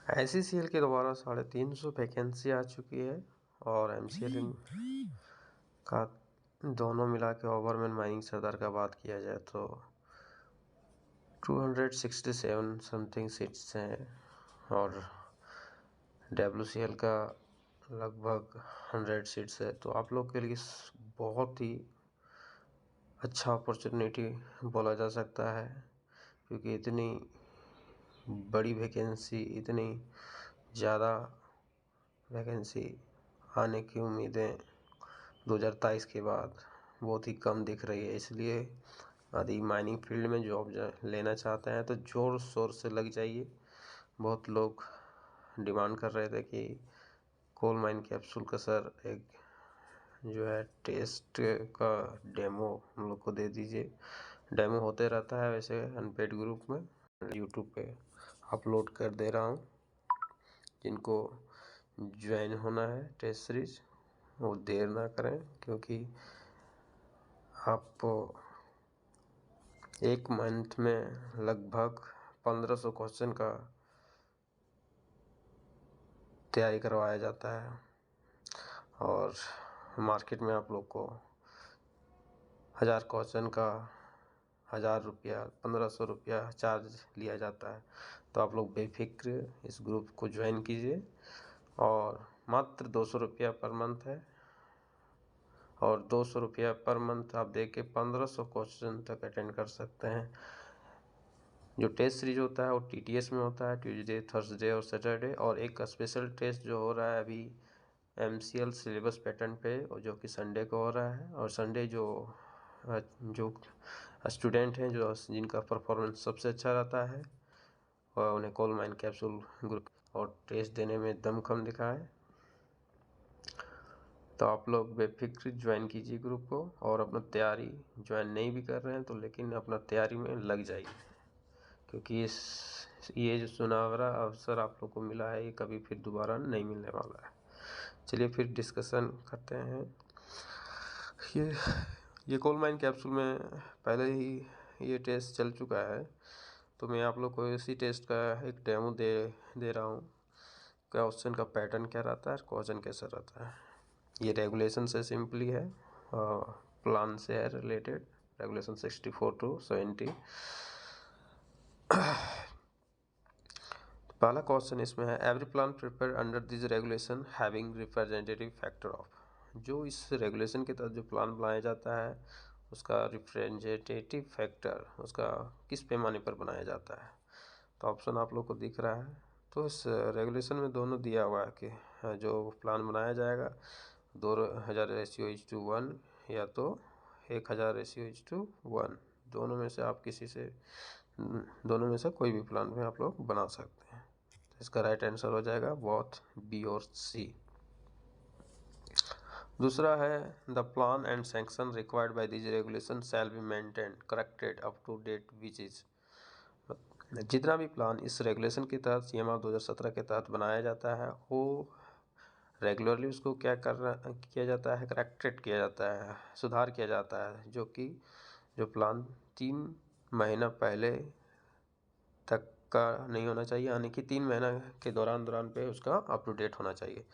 ICCL के दोबारा 350 vacancy आ चुकी है और MCL का दोनों मिला के ओवरमैन माइनिंग सरदार का बात किया जाए तो 267 समथिंग सीट्स हैं और WCL का लगभग 100 सीट्स है। तो आप लोग के लिए बहुत ही अच्छा अपॉर्चुनिटी बोला जा सकता है, क्योंकि इतनी बड़ी वैकेंसी, इतनी ज़्यादा वैकेंसी आने की उम्मीदें 2023 के बाद बहुत ही कम दिख रही है। इसलिए यदि माइनिंग फील्ड में जॉब लेना चाहते हैं तो ज़ोर शोर से लग जाइए। बहुत लोग डिमांड कर रहे थे कि कोल माइन कैप्सूल का सर एक जो है टेस्ट का डेमो हम लोग को दे दीजिए। डेमो होते रहता है वैसे अनपेड ग्रुप में, यूट्यूब पे अपलोड कर दे रहा हूँ। जिनको ज्वाइन होना है टेस्ट सीरीज वो देर ना करें, क्योंकि आप एक मंथ में लगभग 1500 क्वेश्चन का तैयारी करवाया जाता है और मार्केट में आप लोग को 1000 क्वेश्चन का 1000 रुपया 1500 रुपया चार्ज लिया जाता है। तो आप लोग बेफिक्र इस ग्रुप को ज्वाइन कीजिए और मात्र 200 रुपया पर मंथ है और 200 रुपया पर मंथ आप दे के 1500 क्वेश्चन तक अटेंड कर सकते हैं। जो टेस्ट सीरीज होता है वो TTS में होता है, ट्यूसडे, थर्सडे और सैटरडे, और एक स्पेशल टेस्ट जो हो रहा है अभी MCL सिलेबस पैटर्न पे, और जो कि संडे को हो रहा है। और संडे जो स्टूडेंट हैं जिनका परफॉर्मेंस सबसे अच्छा रहता है और उन्हें कोल माइन कैप्सूल ग्रुप और टेस्ट देने में दमखम दिखाए। तो आप लोग बेफिक्र ज्वाइन कीजिए ग्रुप को और अपना तैयारी, ज्वाइन नहीं भी कर रहे हैं तो लेकिन अपना तैयारी में लग जाइए, क्योंकि ये जो सुनहरा अवसर आप लोग को मिला है ये कभी फिर दोबारा नहीं मिलने वाला है। चलिए फिर डिस्कशन करते हैं। ये कोल माइन कैप्सूल में पहले ही ये टेस्ट चल चुका है, तो मैं आप लोग को इसी टेस्ट का एक डेमो दे रहा हूँ। क्वेश्चन का पैटर्न क्या रहता है, क्वेश्चन कैसा रहता है। ये रेगुलेशन से सिंपली है, प्लान से है रिलेटेड, रेगुलेशन 64 to 70। पहला क्वेश्चन इसमें है, every plan prepare under this regulation having representative factor of. जो इस रेगुलेशन के तहत जो प्लान बनाया जाता है उसका रिप्रेजेंटेटिव फैक्टर उसका किस पैमाने पर बनाया जाता है। तो ऑप्शन आप लोग को दिख रहा है। तो इस रेगुलेशन में दोनों दिया हुआ है कि जो प्लान बनाया जाएगा 2000:1 या तो 1000:1। दोनों में से आप दोनों में से कोई भी प्लान में आप लोग बना सकते हैं। तो इसका राइट आंसर हो जाएगा बोथ B और C। दूसरा है, the plan and sanction required by this regulation shall be maintained corrected up to date which is. जितना भी प्लान इस रेगुलेशन के तहत CMR 2017 के तहत बनाया जाता है वो रेगुलरली उसको किया जाता है, करेक्टेड किया जाता है, सुधार किया जाता है। जो प्लान 3 महीना पहले तक का नहीं होना चाहिए, यानी कि 3 महीना के दौरान पे उसका अप टू डेट होना चाहिए।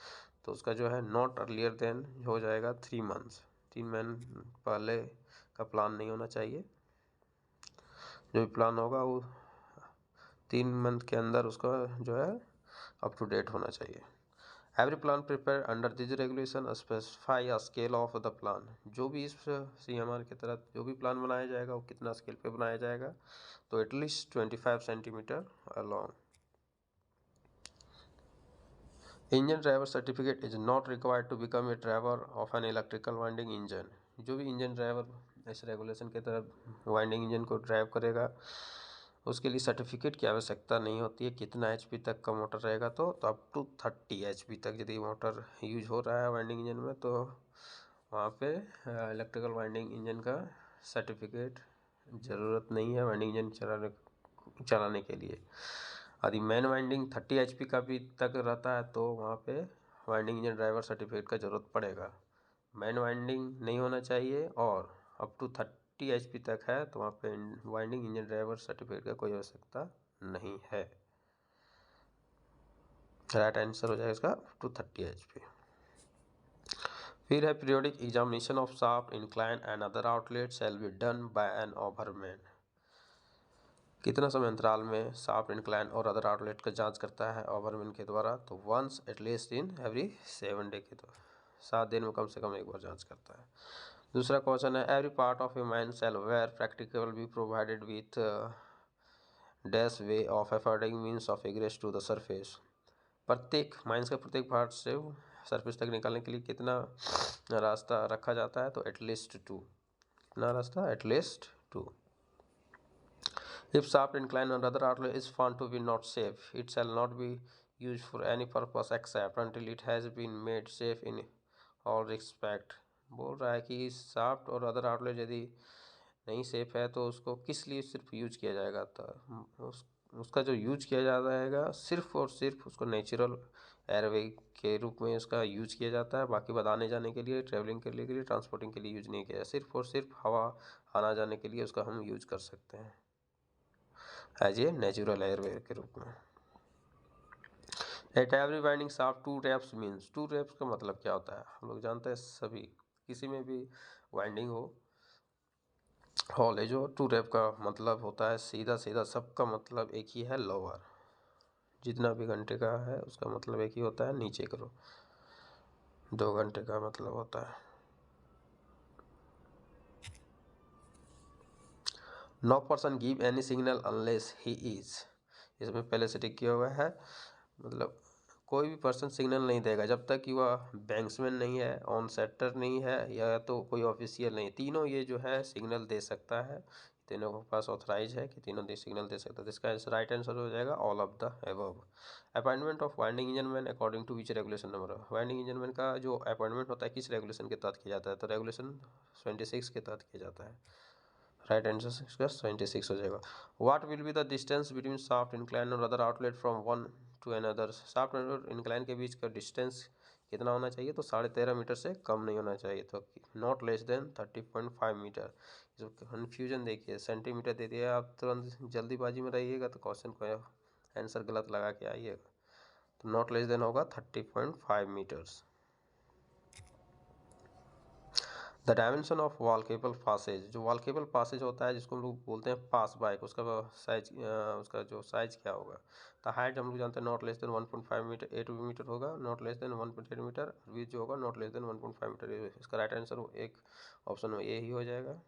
तो उसका जो है नॉट अर्लियर देन हो जाएगा 3 मंथ्स। 3 महीने पहले का प्लान नहीं होना चाहिए। जो भी प्लान होगा वो 3 मंथ के अंदर उसका जो है अप टू डेट होना चाहिए। Every plan prepare under this regulation specify a scale of the plan. जो भी इस CMR के तहत जो भी प्लान बनाया जाएगा वो कितना स्केल पे बनाया जाएगा, तो at least 25 centimetre along. Engine driver certificate is not required to become a driver of an electrical winding engine. जो भी इंजन ड्राइवर इस रेगुलेशन के तहत वाइंडिंग इंजन को ड्राइव करेगा उसके लिए सर्टिफिकेट की आवश्यकता नहीं होती है। कितना HP तक का मोटर रहेगा तो अप टू 30 HP तक यदि मोटर यूज हो रहा है वाइंडिंग इंजन में तो वहाँ पे इलेक्ट्रिकल वाइंडिंग इंजन का सर्टिफिकेट ज़रूरत नहीं है वाइंडिंग इंजन चलाने के लिए। यदि मैन वाइंडिंग 30 HP का भी तक रहता है तो वहाँ पे वाइंडिंग इंजन ड्राइवर सर्टिफिकेट का ज़रूरत पड़ेगा। मैन वाइंडिंग नहीं होना चाहिए और अप टू 30 HP तक है तो वहाँ पे वाइंडिंग इंजन ड्राइवर सर्टिफिकेट का कोई आवश्यकता नहीं है। राइट आंसर हो जाएगा इसका 230 HP। फिर है periodic examination of shaft, incline and other outlet shall be done by an overman. कितना समय अंतराल में शाफ्ट, इंक्लाइन और अदर आउटलेट का जांच करता है ओवरमैन के द्वारा? तो once at least in every 7 day के द्वारा, 7 दिन में कम से कम एक बार जांच करता है। दूसरा क्वेश्चन है every part of a mine shall where practical be provided with dash way of affording means of egress to the surface. प्रत्येक माइंस का प्रत्येक पार्ट से सरफेस तक निकालने के लिए कितना रास्ता रखा जाता है? तो एटलीस्ट 2। कितना रास्ता? At least 2। If shaft incline or other outlet is found to be not safe, it shall not be used for any purpose except until it has been made safe in all respect। बोल रहा है कि shaft और other outlet यदि नहीं safe है तो उसको किस लिए सिर्फ यूज किया जाएगा? तो उसका जो यूज किया जाता है सिर्फ और सिर्फ उसको नेचुरल एयरवे के रूप में उसका यूज किया जाता है। बाकी आने जाने के लिए, ट्रेवलिंग के लिए, ट्रांसपोर्टिंग के लिए यूज नहीं किया जाता। सिर्फ और सिर्फ हवा आना जाने के लिए उसका हम यूज कर सकते हैं एज ए नेचुरल एयरवे के रूप में। At every winding shaft 2 taps means, 2 taps का मतलब क्या होता है? हम लोग जानते हैं सभी, किसी में भी वाइंडिंग हो, हॉल है, जो 2 टैप का मतलब होता है सीधा सीधा सबका मतलब एक ही है, लोअर। जितना भी घंटे का है उसका मतलब एक ही होता है, नीचे करो। 2 घंटे का मतलब होता है। No person give any signal unless he is, इसमें पहले से टिक किया हुआ है, मतलब कोई भी पर्सन सिग्नल नहीं देगा जब तक कि वह बैंक्समैन नहीं है, ऑन सेटर नहीं है, या तो कोई ऑफिशियल नहीं। तीनों ये जो है सिग्नल दे सकता है, तीनों के पास ऑथराइज है कि तीनों सिग्नल दे सकता है। इसका राइट आंसर हो जाएगा all of the above. Appointment of winding engineman according to which regulation number? Winding engineman का जो अपॉइंटमेंट होता है किस रेगुलेशन के तहत किया जाता है? तो रेगुलेशन 26 के तहत किया जाता है। राइट आंसर इसका 26 हो जाएगा। What will be the distance between shaft, incline और other outlet from one to another? Shaft और इंक्लाइन के बीच का डिस्टेंस कितना होना चाहिए? तो 13.5 मीटर से कम नहीं होना चाहिए, तो नॉट लेस देन 30.5 मीटर। जो कन्फ्यूजन देखिए, सेंटीमीटर दे दिया, आप तुरंत जल्दीबाजी में रहिएगा तो क्वेश्चन को आंसर गलत लगा के आइएगा। तो नॉट लेस देन होगा 30.5 metres. The dimension of walkable passages, जो वॉलकेबल पासेज होता है जिसको हम लोग बोलते हैं पास बाइक, उसका साइज, उसका जो साइज क्या होगा? तो हाइट हम लोग जानते हैं not less than 1.5 metre, 8 metre होगा, not less than 1.8 metre. With जो होगा नॉट लेस देन 1.5 मीटर। इसका राइट आंसर एक ऑप्शन में ए ही हो जाएगा।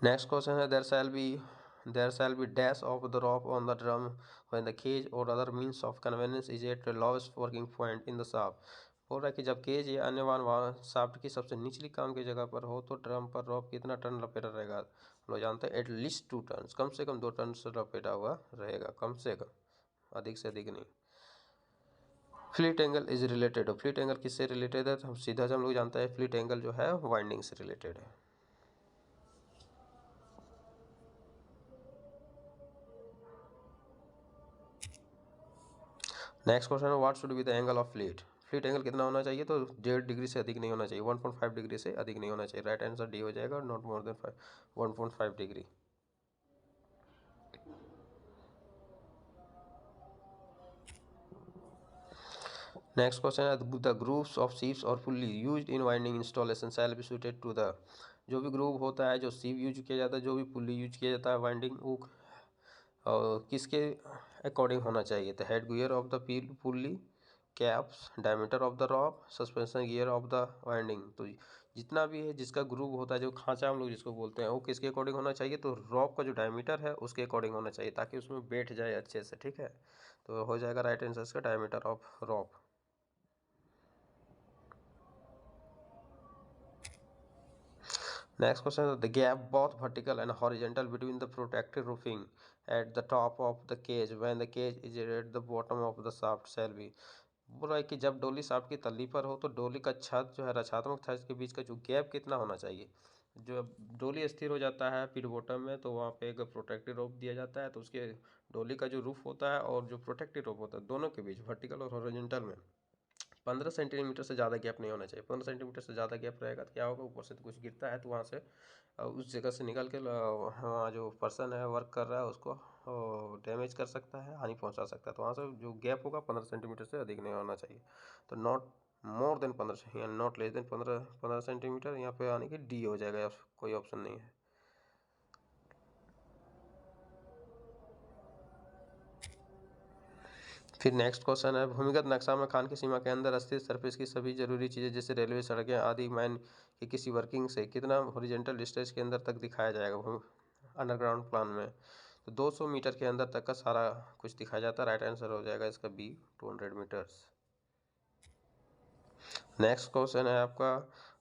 नेक्स्ट क्वेश्चन है there shall be dash of the rope on the drum when the cage or other means of conveyance is at the lowest working point in the shaft। बोल रहा है कि जब केज या अन्य वाहन शाफ्ट की सबसे निचली काम की जगह पर हो तो ड्रम पर रॉप कितना टन लपेटा रहेगा? हम लोग जानते हैं एटलीस्ट 2 टन, कम से कम 2 टन से लपेटा हुआ रहेगा, कम से कम, अधिक से अधिक नहीं। Fleet angle is related, fleet angle किससे रिलेटेड है? तो हम सीधा से हम लोग जानते हैं फ्लीट एंगल जो है वाइंडिंग से रिलेटेड है। नेक्स्ट क्वेश्चन है what should be the angle of fleet? Fleet angle कितना होना चाहिए? तो 1.5 डिग्री से अधिक नहीं होना चाहिए, 1.5 डिग्री से अधिक नहीं होना चाहिए। राइट आंसर डी हो जाएगा, not more than 1.5 degree. Next question है द ग्रूव्स ऑफ सीव्स और pulley used in winding installation shall be suited to the, जो भी ग्रूव होता है, जो सीव यूज किया जाता है, जो भी पुल्ली यूज किया जाता है वाइंडिंग, वो किसके अकॉर्डिंग होना चाहिए? तो head gear of the pulley, caps, diameter of the rope, suspension gear of the winding. तो जितना भी है जिसका ग्रूव होता है, जो खांचा हम लोग जिसको बोलते हैं, वो किसके अकॉर्डिंग होना चाहिए? तो रॉप का जो डायमीटर है उसके अकॉर्डिंग होना चाहिए, ताकि उसमें बैठ जाए अच्छे से। ठीक है, तो हो जाएगा राइट आंसर इसका diameter of rope. Next question, the gap both vertical and horizontal between the protected roofing at the top of the cage when the cage is at the bottom of the shaft shall be. बोल रहा है कि जब डोली shaft की तल्ली पर हो तो डोली का छत जो है रक्षात्मक छत के बीच का जो गैप कितना होना चाहिए? जो डोली स्थिर हो जाता है पिट बॉटम में तो वहाँ पे एक प्रोटेक्टिव रोप दिया जाता है, तो उसके डोली का जो रूफ होता है और जो प्रोटेक्टिव रोप होता है दोनों के बीच वर्टिकल और हॉरिजॉन्टल में 15 सेंटीमीटर से ज़्यादा गैप नहीं होना चाहिए। 15 सेंटीमीटर से ज़्यादा गैप रहेगा तो क्या होगा, ऊपर से कुछ गिरता है तो वहाँ से उस जगह से निकल के वहाँ जो पर्सन है वर्क कर रहा है उसको डैमेज कर सकता है, हानि पहुँचा सकता है। तो वहाँ से जो गैप होगा 15 सेंटीमीटर से अधिक नहीं होना चाहिए। तो नॉट मोर देन 15 या नॉट लेस देन 15 सेंटीमीटर, यहाँ पे आने की डी हो जाएगा, कोई ऑप्शन नहीं है। फिर नेक्स्ट क्वेश्चन है, भूमिगत नक्शा में खान की सीमा के अंदर स्थित सरफेस की सभी जरूरी चीज़ें जैसे रेलवे, सड़कें आदि माइन की किसी वर्किंग से कितना हॉरिजॉन्टल डिस्टेंस के अंदर तक दिखाया जाएगा अंडरग्राउंड प्लान में। तो 200 मीटर के अंदर तक का सारा कुछ दिखाया जाता है। राइट आंसर हो जाएगा इसका बी, 200 मीटर्स। नेक्स्ट क्वेश्चन है आपका,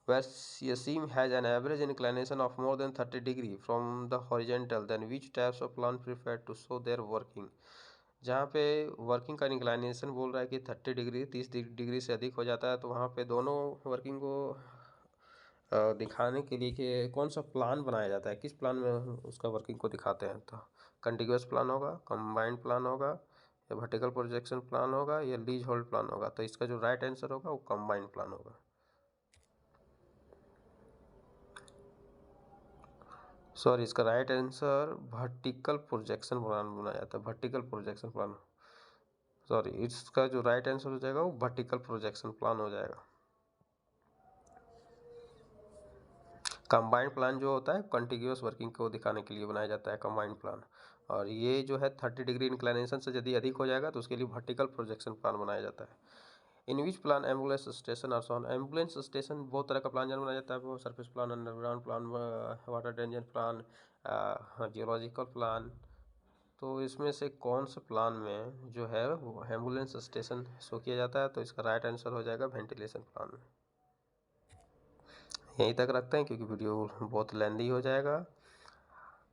where a seam has an average inclination of more than 30 degree from the horizontal, then which types of plan preferred to show their working। जहाँ पे वर्किंग का inclination बोल रहा है कि 30 डिग्री 30 डिग्री से अधिक हो जाता है, तो वहाँ पे दोनों वर्किंग को दिखाने के लिए कि कौन सा प्लान बनाया जाता है, किस प्लान में उसका वर्किंग को दिखाते हैं। तो कंटिन्यूअस प्लान होगा, कंबाइंड प्लान होगा, या वर्टिकल प्रोजेक्शन प्लान होगा, या लीज होल्ड प्लान होगा। तो इसका जो राइट आंसर होगा वो कंबाइंड प्लान होगा। सॉरी, इसका right answer vertical projection plan बनाया जाता है, वर्टिकल प्रोजेक्शन प्लान। सॉरी, इसका जो राइट आंसर हो जाएगा वो वर्टिकल प्रोजेक्शन प्लान हो जाएगा। कंबाइंड प्लान जो होता है कंटिन्यूअस वर्किंग को दिखाने के लिए बनाया जाता है कंबाइंड प्लान। और ये जो है 30 डिग्री इंक्लिनेशन से यदि अधिक हो जाएगा तो उसके लिए वर्टिकल प्रोजेक्शन प्लान बनाया जाता है। In which plan ambulance station are shown. Ambulance station बहुत तरह का प्लान बनाया जाता है, वो surface plan, underground plan, water danger plan, geological plan. तो इसमें से कौन से प्लान में जो है वो एम्बुलेंस स्टेशन शो किया जाता है। तो इसका राइट आंसर हो जाएगा वेंटिलेशन प्लान में। यहीं तक रखते हैं क्योंकि वीडियो बहुत लेंदी हो जाएगा।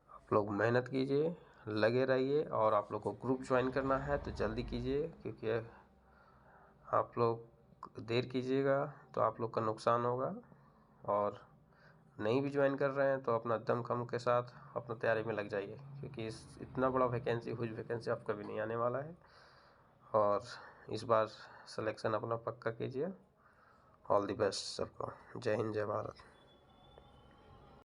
आप लोग मेहनत कीजिए, लगे रहिए, और आप लोग को ग्रुप ज्वाइन करना है तो जल्दी कीजिए, क्योंकि आप लोग देर कीजिएगा तो आप लोग का नुकसान होगा। और नहीं भी ज्वाइन कर रहे हैं तो अपना दमखम के साथ अपना तैयारी में लग जाइए, क्योंकि इतना बड़ा वैकेंसी, हुज वैकेंसी आपका भी नहीं आने वाला है। और इस बार सिलेक्शन अपना पक्का कीजिए। ऑल द बेस्ट सबको। जय हिंद, जय भारत।